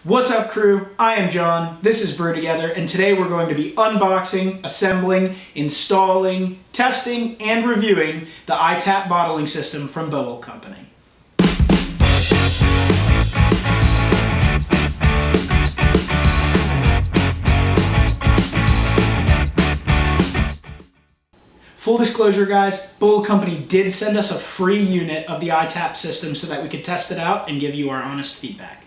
What's up, crew? I am John, this is BrewTogether, and today we're going to be unboxing, assembling, installing, testing, and reviewing the iTap bottling system from Boel Company. Full disclosure, guys, Boel Company did send us a free unit of the iTap system so that we could test it out and give you our honest feedback.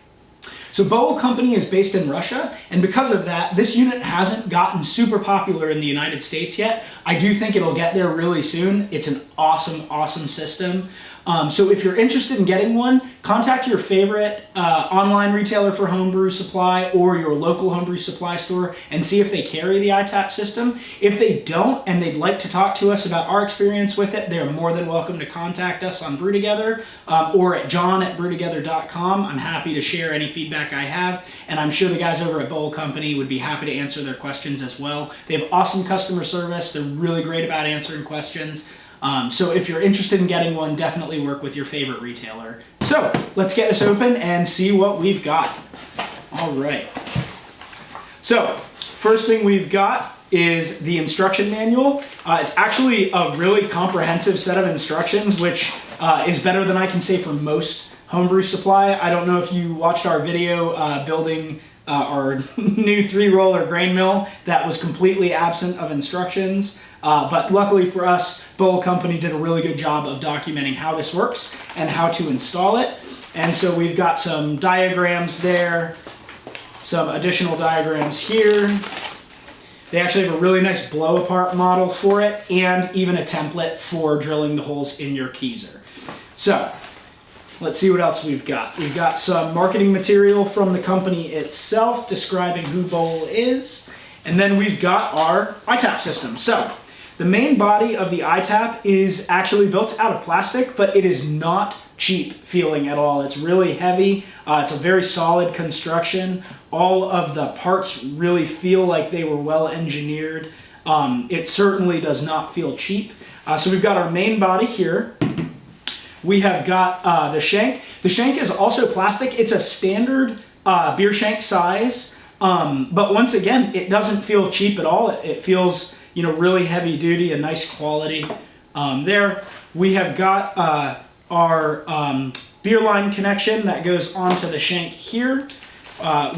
So Boel Company is based in Russia, and because of that, this unit hasn't gotten super popular in the United States yet. I do think it'll get there really soon. It's an awesome system. So if you're interested in getting one, contact your favorite online retailer for homebrew supply or your local homebrew supply store and see if they carry the iTap system. If they don't and they'd like to talk to us about our experience with it, they're more than welcome to contact us on BrewTogether or at john@brewtogether.com. I'm happy to share any feedback I have, and I'm sure the guys over at Boel Company would be happy to answer their questions as well. They have awesome customer service. They're really great about answering questions. So if you're interested in getting one, definitely work with your favorite retailer. So let's get this open and see what we've got. All right. So first thing we've got is the instruction manual. It's actually a really comprehensive set of instructions, which is better than I can say for most homebrew supply. I don't know if you watched our video building our new 3-roller grain mill that was completely absent of instructions. But luckily for us, Boel Company did a really good job of documenting how this works and how to install it. And so we've got some diagrams there, some additional diagrams here. They actually have a really nice blow apart model for it and even a template for drilling the holes in your keezer. So let's see what else we've got. We've got some marketing material from the company itself describing who Boel is. And then we've got our iTap system. So the main body of the iTap is actually built out of plastic, but it is not cheap feeling at all. It's really heavy. It's a very solid construction. All of the parts really feel like they were well engineered. It certainly does not feel cheap. So we've got our main body here. We have got the shank. The shank is also plastic. It's a standard beer shank size, but once again, it doesn't feel cheap at all. It feels, you know, really heavy duty and nice quality. There we have got our beer line connection that goes onto the shank here.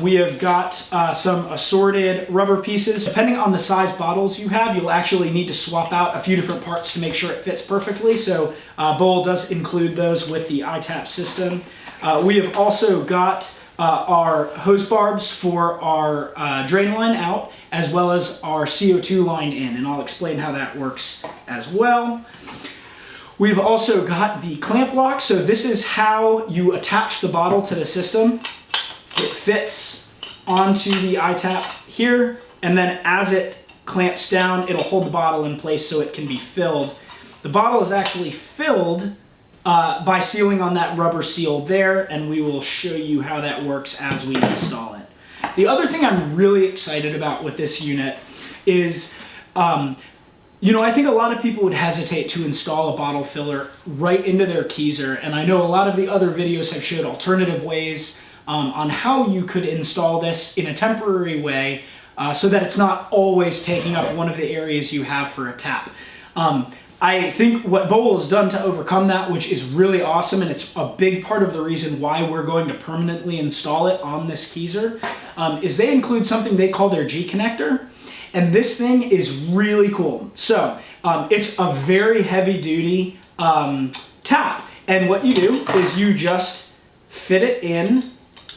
We have got some assorted rubber pieces. Depending on the size bottles you have, you'll actually need to swap out a few different parts to make sure it fits perfectly. So Boel does include those with the iTap system. We have also got our hose barbs for our drain line out, as well as our CO2 line in, and I'll explain how that works as well. We've also got the clamp lock, so this is how you attach the bottle to the system. It fits onto the iTap here, and then as it clamps down, it'll hold the bottle in place so it can be filled. The bottle is actually filled by sealing on that rubber seal there, and we will show you how that works as we install it. The other thing I'm really excited about with this unit is, you know, I think a lot of people would hesitate to install a bottle filler right into their keezer, and I know a lot of the other videos have showed alternative ways on how you could install this in a temporary way so that it's not always taking up one of the areas you have for a tap. I think what Boel has done to overcome that, which is really awesome, and it's a big part of the reason why we're going to permanently install it on this keezer, is they include something they call their G connector. And this thing is really cool. So it's a very heavy duty tap. And what you do is you just fit it in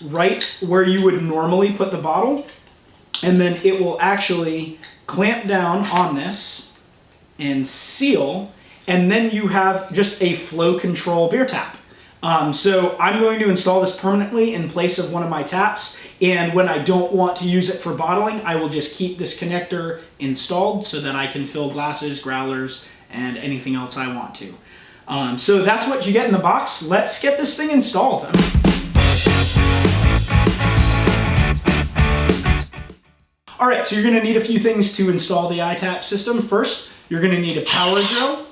right where you would normally put the bottle. And then it will actually clamp down on this and seal, and then you have just a flow control beer tap. So I'm going to install this permanently in place of one of my taps, and when I don't want to use it for bottling, I will just keep this connector installed so that I can fill glasses, growlers, and anything else I want to. So that's what you get in the box. Let's get this thing installed. All right, so you're going to need a few things to install the iTap system. First, you're going to need a power drill.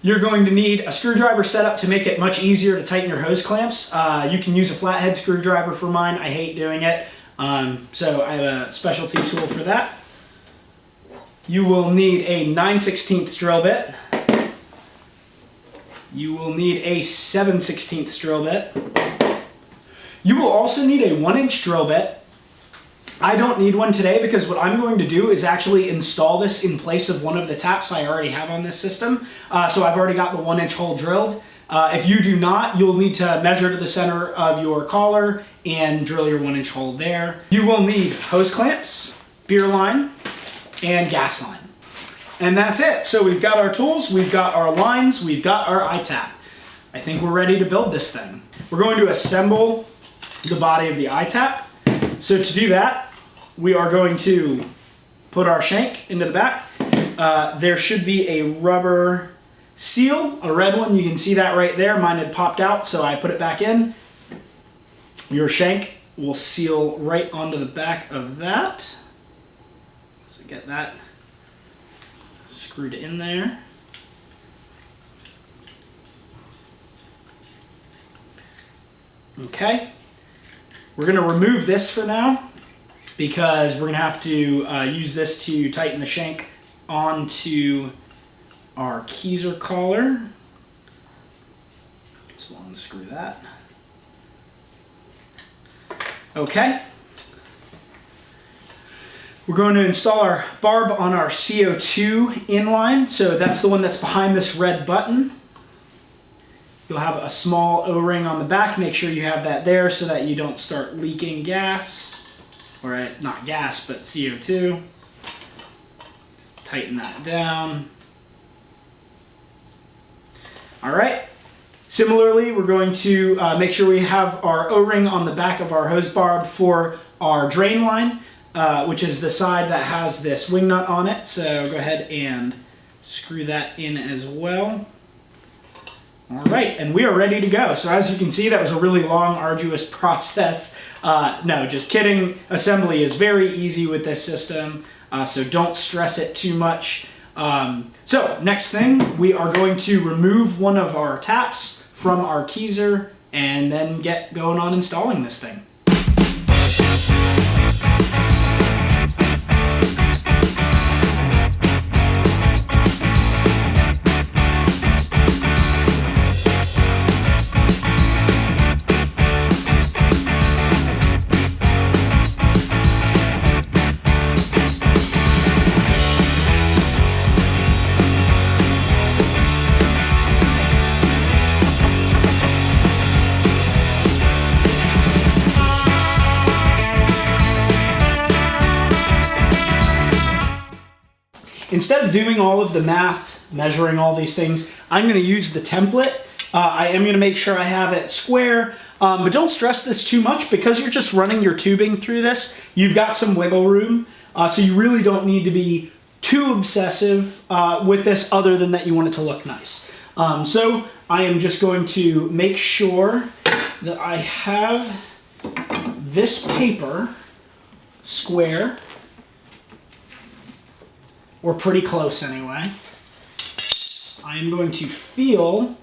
You're going to need a screwdriver setup to make it much easier to tighten your hose clamps. You can use a flathead screwdriver for mine. I hate doing it. So I have a specialty tool for that. You will need a 9/16 drill bit. You will need a 7/16 drill bit. You will also need a 1-inch drill bit. I don't need one today because what I'm going to do is actually install this in place of one of the taps I already have on this system. So I've already got the 1-inch hole drilled. If you do not, you'll need to measure to the center of your collar and drill your 1-inch hole there. You will need hose clamps, beer line, and gas line. And that's it. So we've got our tools, we've got our lines, we've got our iTap. I think we're ready to build this thing. We're going to assemble the body of the iTap. So to do that, we are going to put our shank into the back. There should be a rubber seal, a red one. You can see that right there. Mine had popped out, so I put it back in. Your shank will seal right onto the back of that. So get that screwed in there. Okay. We're going to remove this for now because we're going to have to use this to tighten the shank onto our keezer collar. So we'll unscrew that. Okay. We're going to install our barb on our CO2 inline. So that's the one that's behind this red button. You'll have a small O-ring on the back. Make sure you have that there so that you don't start leaking gas. Or not gas, but CO2. Tighten that down. All right. Similarly, we're going to make sure we have our O-ring on the back of our hose barb for our drain line, which is the side that has this wing nut on it. So go ahead and screw that in as well. All right, and we are ready to go. So as you can see, that was a really long, arduous process. No, just kidding. Assembly is very easy with this system, so don't stress it too much. So next thing, we are going to remove one of our taps from our keezer and then get going on installing this thing. Instead of doing all of the math, measuring all these things, I'm going to use the template. I am going to make sure I have it square, but don't stress this too much because you're just running your tubing through this. You've got some wiggle room, so you really don't need to be too obsessive with this other than that you want it to look nice. So I am just going to make sure that I have this paper square, or pretty close anyway. I am going to feel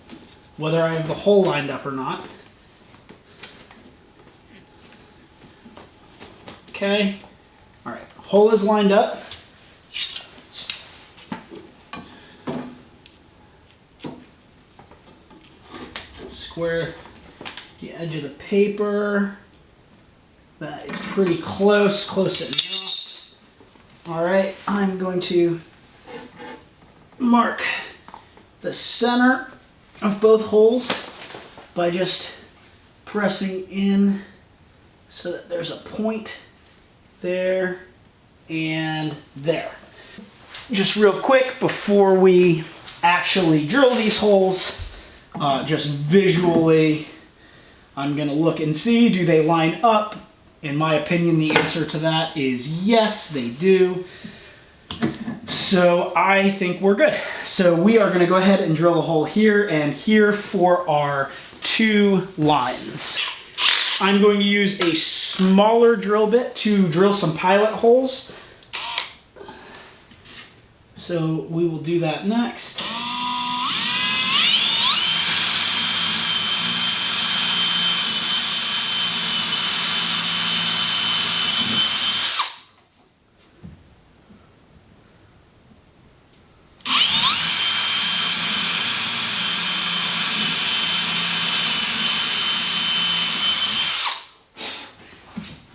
whether I have the hole lined up or not. Okay, all right, hole is lined up. Square the edge of the paper. That is pretty close, close enough. All right, I'm going to mark the center of both holes by just pressing in so that there's a point there and there. Just real quick before we actually drill these holes, just visually, I'm gonna look and see, do they line up? In my opinion, the answer to that is yes, they do. So I think we're good. So we are gonna go ahead and drill a hole here and here for our 2 lines. I'm going to use a smaller drill bit to drill some pilot holes. So we will do that next.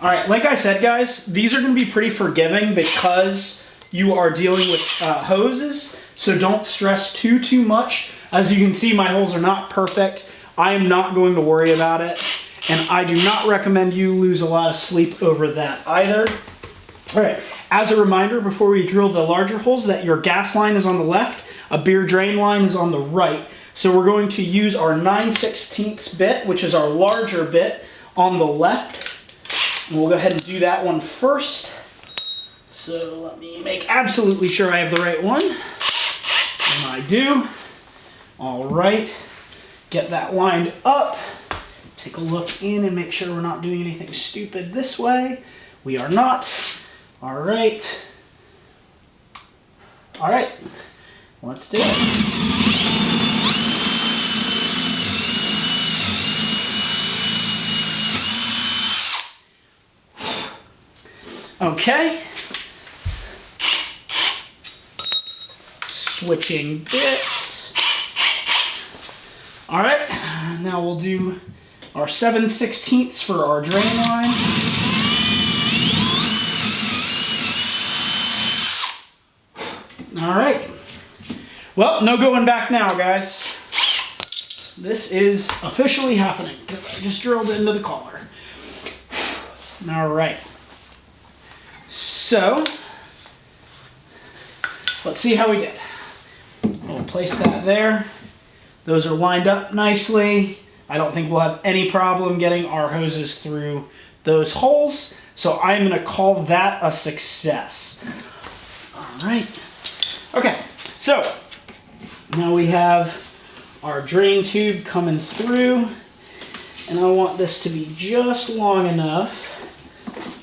All right, like I said, guys, these are going to be pretty forgiving because you are dealing with hoses, so don't stress too much. As you can see, my holes are not perfect. I am not going to worry about it, and I do not recommend you lose a lot of sleep over that either. All right, as a reminder, before we drill the larger holes, that your gas line is on the left, a beer drain line is on the right. So we're going to use our 9/16 bit, which is our larger bit, on the left. And we'll go ahead and do that one first. So let me make absolutely sure I have the right one. And I do. All right. Get that lined up. Take a look in and make sure we're not doing anything stupid this way. We are not. All right. All right. Let's do it. Okay. Switching bits. All right, now we'll do our 7/16 for our drain line. All right. Well, no going back now, guys. This is officially happening because I just drilled into the collar. All right. So, let's see how we did. We'll place that there. Those are lined up nicely. I don't think we'll have any problem getting our hoses through those holes. So I'm going to call that a success. All right. Okay, so now we have our drain tube coming through. And I want this to be just long enough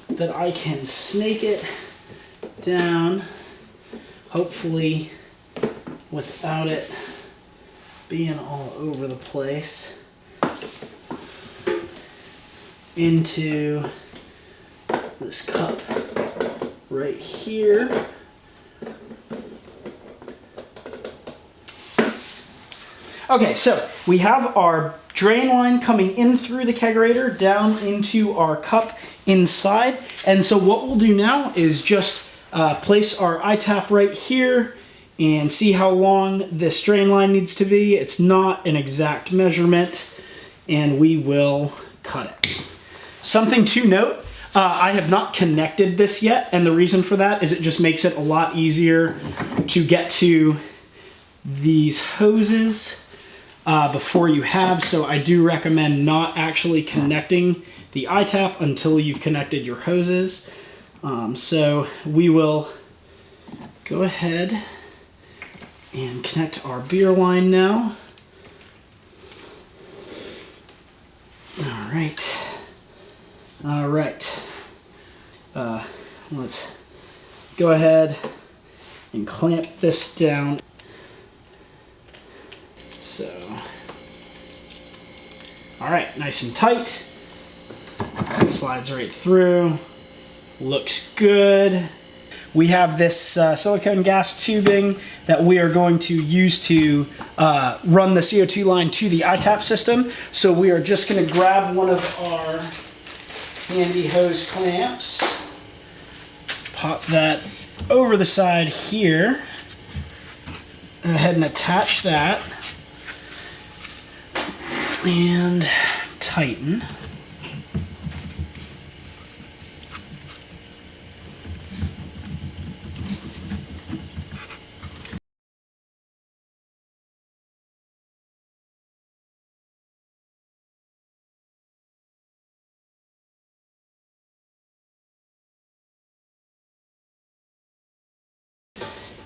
that I can snake it down, hopefully without it being all over the place, into this cup right here. Okay, so we have our drain line coming in through the kegerator down into our cup inside. And so what we'll do now is just place our iTap right here and see how long this drain line needs to be. It's not an exact measurement, and we will cut it. Something to note, I have not connected this yet, and the reason for that is it just makes it a lot easier to get to these hoses before you have, so I do recommend not actually connecting the iTap until you've connected your hoses. So we will go ahead and connect our beer line now. All right. All right. Let's go ahead and clamp this down. So, all right, nice and tight. Slides right through. Looks good. We have this silicone gas tubing that we are going to use to run the CO2 line to the iTap system. So we are just going to grab one of our handy hose clamps, pop that over the side here, go ahead and attach that, and tighten.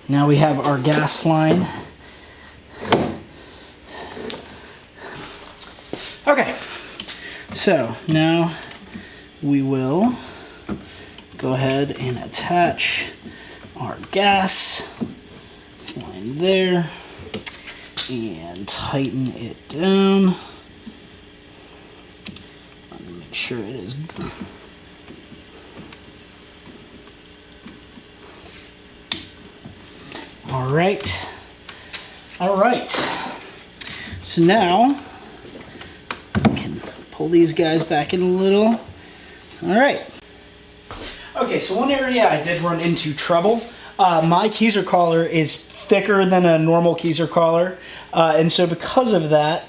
Now we have our gas line. Okay, so now we will go ahead and attach our gas line there and tighten it down. Let me make sure it is good. All right. So now we can pull these guys back in a little. All right. Okay, so one area I did run into trouble. My Keyser collar is thicker than a normal Keyser collar, and so because of that,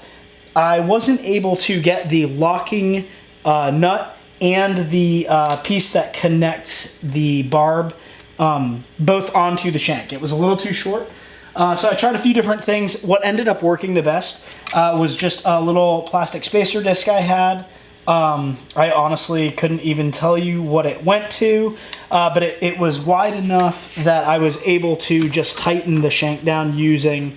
I wasn't able to get the locking nut and the piece that connects the barb both onto the shank. It was a little too short. So I tried a few different things. What ended up working the best was just a little plastic spacer disc I had. I honestly couldn't even tell you what it went to, but it was wide enough that I was able to just tighten the shank down using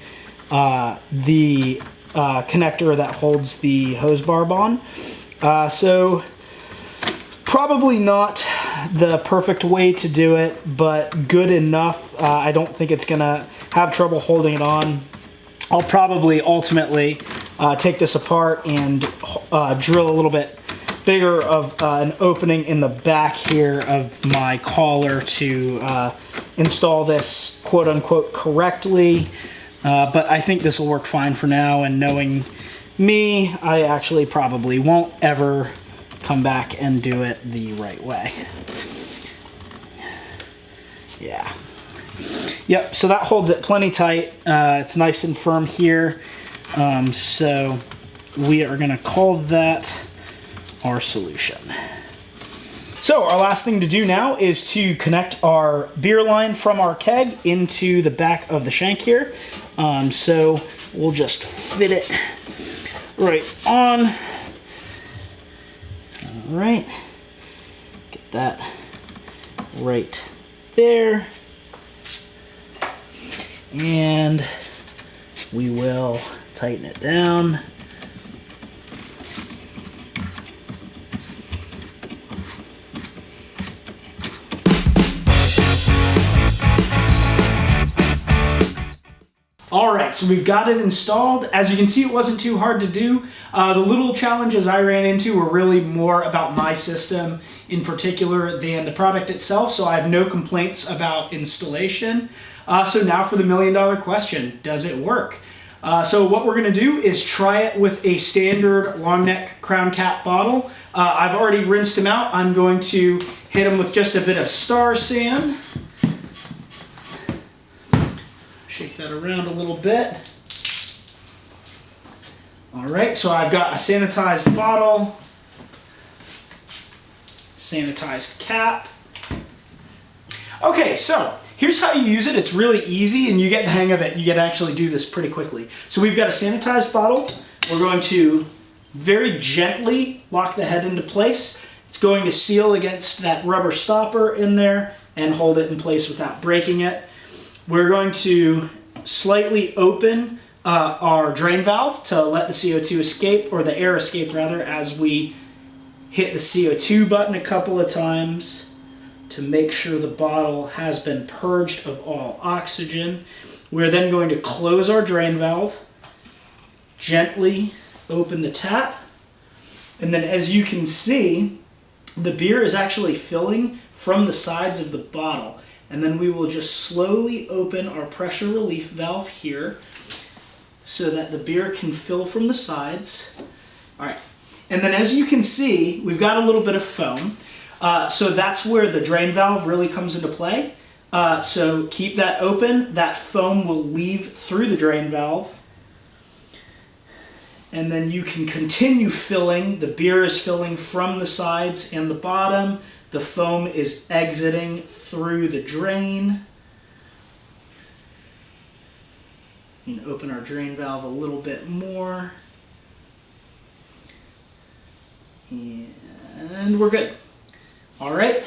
the connector that holds the hose barb on. So probably not the perfect way to do it, but good enough. I don't think it's gonna have trouble holding it on. I'll probably ultimately take this apart and drill a little bit bigger of an opening in the back here of my collar to install this quote-unquote correctly. But I think this will work fine for now, and knowing me, I actually probably won't ever come back and do it the right way. Yeah. Yep, so that holds it plenty tight. It's nice and firm here. So we are gonna call that our solution. So our last thing to do now is to connect our beer line from our keg into the back of the shank here. So we'll just fit it right on. All right, get that right there. And we will tighten it down. All right, so we've got it installed. As you can see, it wasn't too hard to do. The little challenges I ran into were really more about my system in particular than the product itself, so I have no complaints about installation. So now for the million-dollar question, does it work? So what we're gonna do is try it with a standard long neck crown cap bottle. I've already rinsed them out. I'm going to hit them with just a bit of Star Sand. Shake that around a little bit. All right, so I've got a sanitized bottle, sanitized cap. Okay, so here's how you use it. It's really easy and you get the hang of it. You get to actually do this pretty quickly. So we've got a sanitized bottle. We're going to very gently lock the head into place. It's going to seal against that rubber stopper in there and hold it in place without breaking it. We're going to slightly open our drain valve to let the CO2 escape, or the air escape rather, as we hit the CO2 button a couple of times to make sure the bottle has been purged of all oxygen. We're then going to close our drain valve, gently open the tap, and then as you can see, the beer is actually filling from the sides of the bottle. And then we will just slowly open our pressure relief valve here so that the beer can fill from the sides. All right, and then as you can see, we've got a little bit of foam. So that's where the drain valve really comes into play. So keep that open. That foam will leave through the drain valve. And then you can continue filling. The beer is filling from the sides and the bottom. The foam is exiting through the drain. You can open our drain valve a little bit more. And we're good. All right.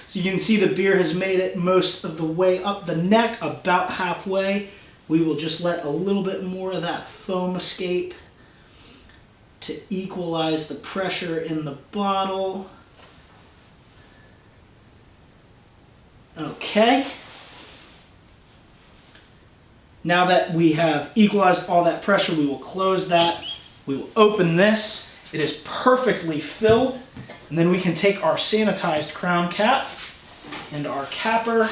So you can see the beer has made it most of the way up the neck, about halfway. We will just let a little bit more of that foam escape to equalize the pressure in the bottle. Okay. Now that we have equalized all that pressure, we will close that. We will open this. It is perfectly filled. And then we can take our sanitized crown cap and our capper.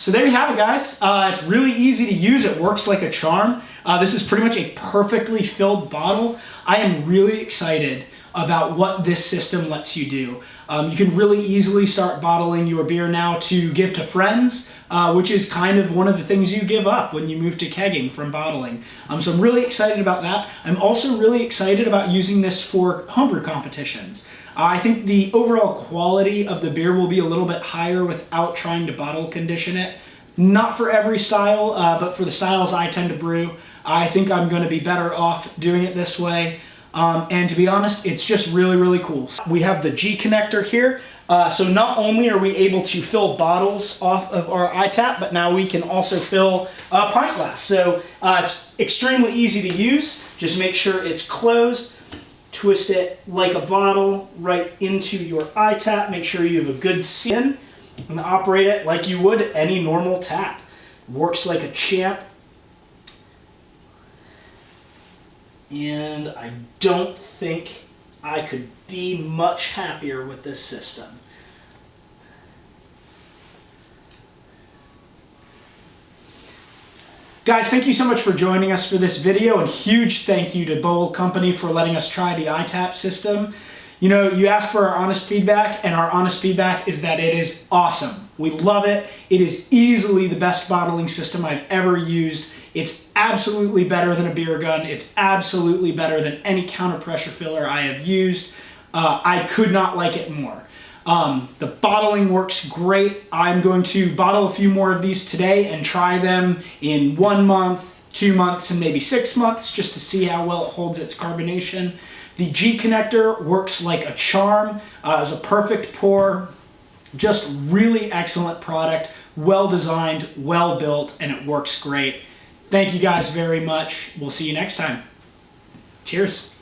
So there you have it, guys. It's really easy to use. It works like a charm. This is pretty much a perfectly filled bottle. I am really excited about what this system lets you do. You can really easily start bottling your beer now to give to friends, which is kind of one of the things you give up when you move to kegging from bottling. So I'm really excited about that. I'm also really excited about using this for homebrew competitions. I think the overall quality of the beer will be a little bit higher without trying to bottle condition it. Not for every style, but for the styles I tend to brew, I think I'm going to be better off doing it this way. And to be honest, it's just really, really cool. We have the G connector here. So not only are we able to fill bottles off of our iTap, but now we can also fill a pint glass. So it's extremely easy to use. Just make sure it's closed. Twist it like a bottle right into your iTap. Make sure you have a good seal and operate it like you would any normal tap. Works like a champ. And I don't think I could be much happier with this system. Guys, thank you so much for joining us for this video, and huge thank you to Boel Company for letting us try the iTap system. You know, you asked for our honest feedback, and our honest feedback is that it is awesome. We love it. It is easily the best bottling system I've ever used. It's absolutely better than a beer gun. It's absolutely better than any counter pressure filler I have used. I could not like it more. The bottling works great. I'm going to bottle a few more of these today and try them in 1 month, 2 months, and maybe 6 months just to see how well it holds its carbonation. The G connector works like a charm. It was a perfect pour. Just really excellent product. Well designed, well built, and it works great. Thank you guys very much. We'll see you next time. Cheers.